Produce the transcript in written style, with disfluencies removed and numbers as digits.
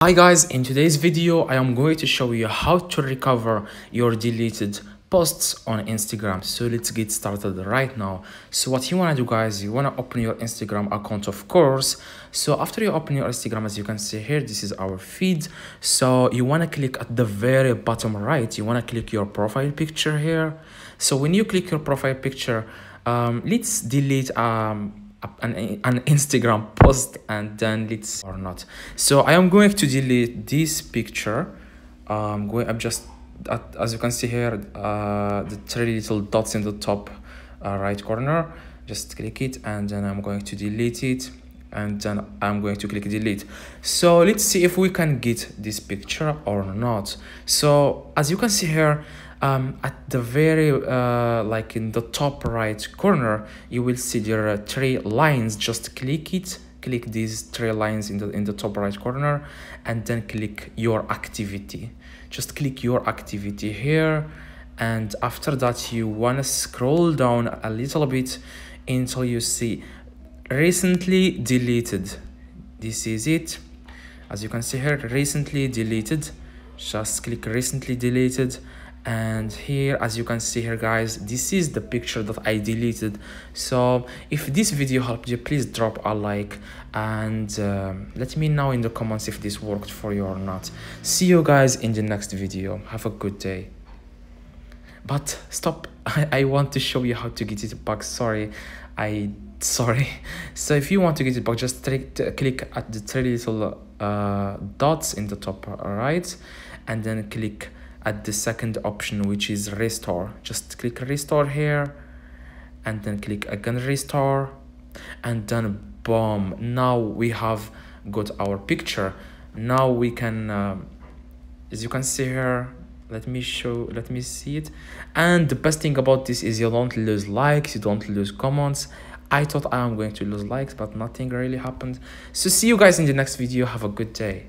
Hi guys, in today's video I am going to show you how to recover your deleted posts on Instagram. So let's get started right now. So what you want to do guys, you want to open your Instagram account, of course. So after you open your Instagram, as you can see here, this is our feed. So you want to click at the very bottom right, you want to click your profile picture here. So when you click your profile picture, let's delete an Instagram post, and then let's or not. So I am going to delete this picture. I'm just as you can see here, the three little dots in the top right corner. Just click it, and then I'm going to delete it, and then I'm going to click delete. So let's see if we can get this picture or not. So as you can see here, at the very like in the top right corner, you will see there are three lines. Just click it, click these three lines in the top right corner, and then click your activity. Just click your activity here, and after that you want to scroll down a little bit until you see recently deleted. This is it. As you can see here, recently deleted. Just click recently deleted, and here as you can see here guys, this is the picture that I deleted. So if this video helped you, please drop a like, and let me know in the comments if this worked for you or not. See you guys in the next video. Have a good day. But stop, I want to show you how to get it back. Sorry. So if you want to get it back, just click at the three little dots in the top right, and then click at the second option, which is restore. Just click restore here, and then click again restore, and then boom, now we have got our picture. Now we can as you can see here, let me see it. And the best thing about this is you don't lose likes, you don't lose comments. I thought I am going to lose likes, but nothing really happened. So see you guys in the next video. Have a good day.